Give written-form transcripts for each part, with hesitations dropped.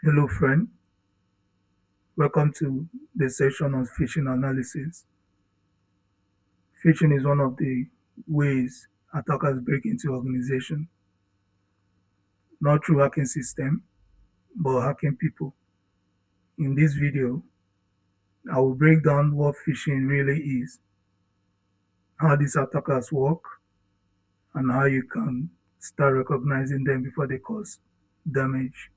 Hello, friend. Welcome to the session on phishing analysis. Phishing is one of the ways attackers break into organization, not through hacking system, but hacking people. In this video, I will break down what phishing really is, how these attackers work, and how you can start recognizing them before they cause damage.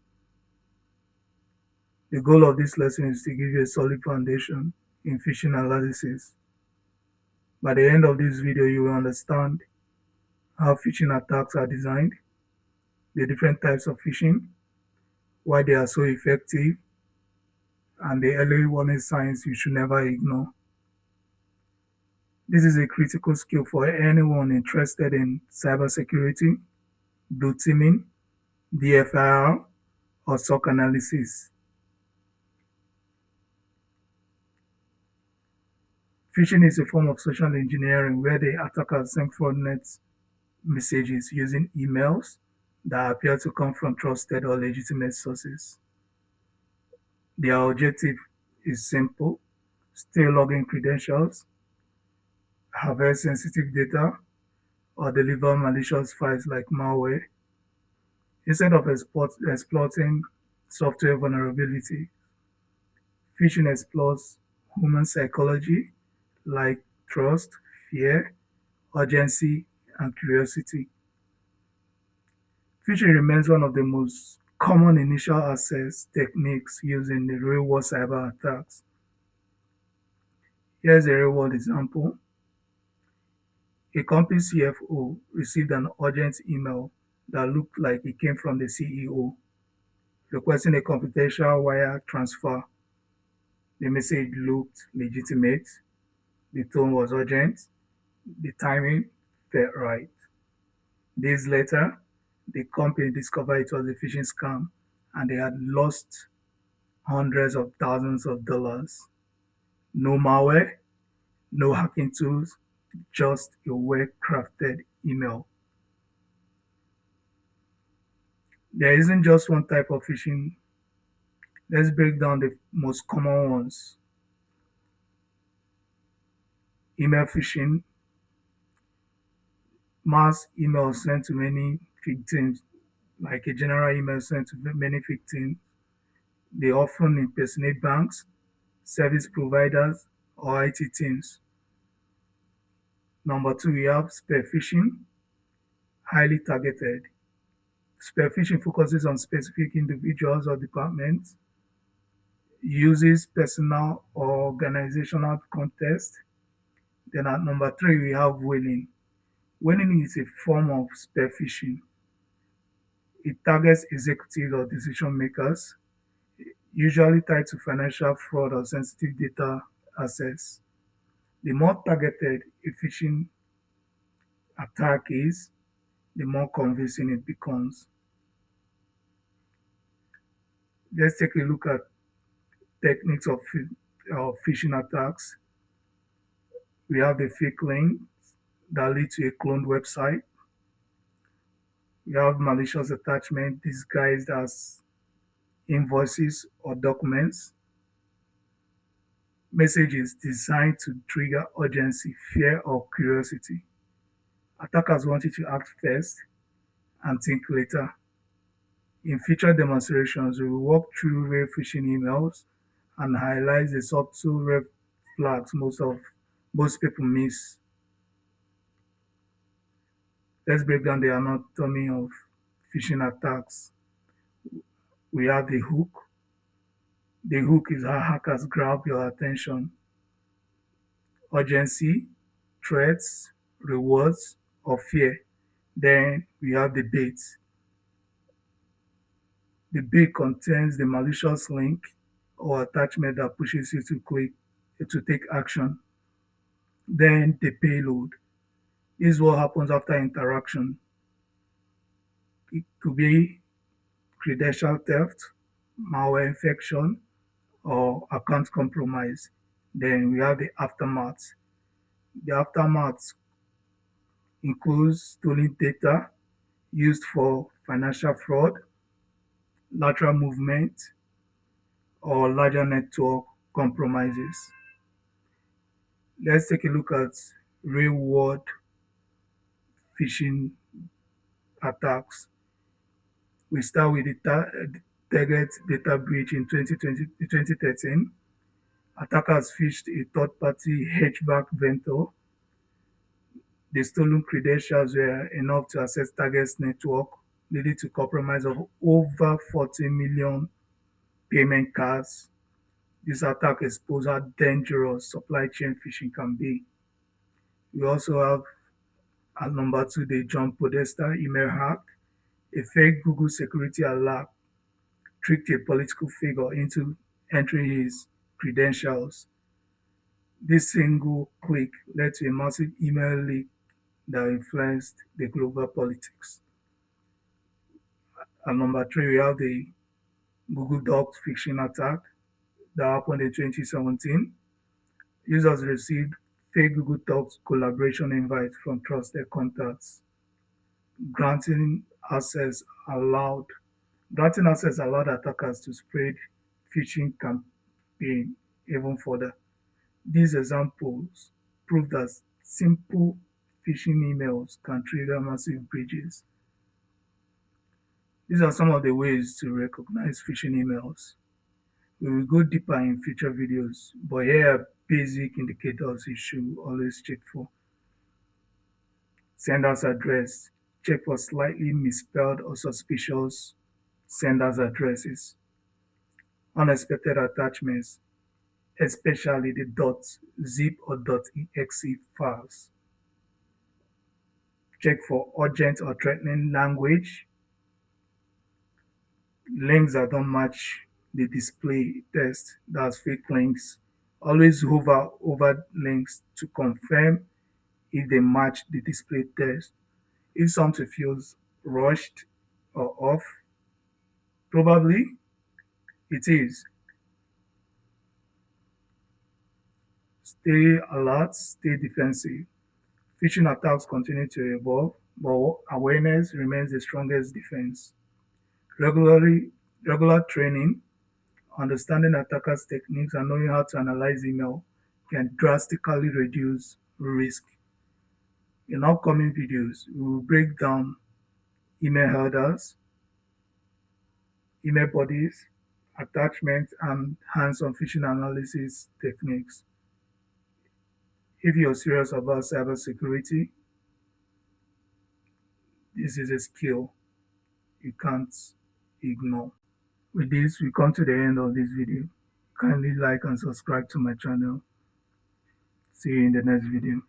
The goal of this lesson is to give you a solid foundation in phishing analysis. By the end of this video, you will understand how phishing attacks are designed, the different types of phishing, why they are so effective, and the early warning signs you should never ignore. This is a critical skill for anyone interested in cybersecurity, blue teaming, DFIR, or SOC analysis. Phishing is a form of social engineering where the attackers send fraudulent messages using emails that appear to come from trusted or legitimate sources. Their objective is simple: steal login credentials, harvest sensitive data, or deliver malicious files like malware. Instead of exploiting software vulnerability, phishing explores human psychology like trust, fear, urgency, and curiosity. Phishing remains one of the most common initial access techniques used in the real-world cyber attacks. Here's a real-world example. A company CFO received an urgent email that looked like it came from the CEO, requesting a confidential wire transfer. The message looked legitimate, the tone was urgent, the timing felt right. Days later, the company discovered it was a phishing scam and they had lost hundreds of thousands of dollars. No malware, no hacking tools, just a well-crafted email. There isn't just one type of phishing. Let's break down the most common ones. Email phishing, mass email sent to many victims, like a general email sent to many victims. They often impersonate banks, service providers, or IT teams. Number two, we have spear phishing, highly targeted. Spear phishing focuses on specific individuals or departments, uses personal or organizational context. Then at number three, we have whaling. Whaling is a form of spear phishing. It targets executives or decision makers, usually tied to financial fraud or sensitive data access. The more targeted a phishing attack is, the more convincing it becomes. Let's take a look at techniques of phishing attacks. We have the fake links that lead to a cloned website. We have malicious attachment disguised as invoices or documents. Messages designed to trigger urgency, fear, or curiosity. Attackers want you to act first and think later. In future demonstrations, we will walk through real phishing emails and highlight the subtle red flags most people miss. Let's break down the anatomy of phishing attacks. We have the hook. The hook is how hackers grab your attention. Urgency, threats, rewards, or fear. Then we have the bait. The bait contains the malicious link or attachment that pushes you to click to take action. Then the payload. This is what happens after interaction. It could be credential theft, malware infection, or account compromise. Then we have the aftermath. The aftermath includes stolen data used for financial fraud, lateral movement, or larger network compromises. Let's take a look at real-world phishing attacks. We start with the target data breach in 2013. Attackers phished a third-party HVAC vendor. The stolen credentials were enough to access target's network, leading to compromise of over 40 million payment cards. This attack exposed how dangerous supply chain phishing can be. We also have at number two, the John Podesta email hack. A fake Google security alert tricked a political figure into entering his credentials. This single click led to a massive email leak that influenced the global politics. At number three, we have the Google Docs phishing attack that happened in 2017. Users received fake Google Docs collaboration invites from trusted contacts. Granting access allowed Granting access allowed attackers to spread phishing campaign even further. These examples prove that simple phishing emails can trigger massive breaches. These are some of the ways to recognize phishing emails. We will go deeper in future videos, but here are basic indicators you should always check for. Sender's address. Check for slightly misspelled or suspicious sender's addresses. Unexpected attachments, especially the .zip or .exe files. Check for urgent or threatening language. Links that don't match the display text, that's fake links. Always hover over links to confirm if they match the display text. If something feels rushed or off, probably it is. Stay alert, stay defensive. Phishing attacks continue to evolve, but awareness remains the strongest defense. Regularly, Regular training, understanding attackers' techniques, and knowing how to analyze email can drastically reduce risk. In upcoming videos, we will break down email headers, email bodies, attachments, and hands-on phishing analysis techniques. If you're serious about cybersecurity, this is a skill you can't ignore. With this, we come to the end of this video. Kindly like and subscribe to my channel. See you in the next video.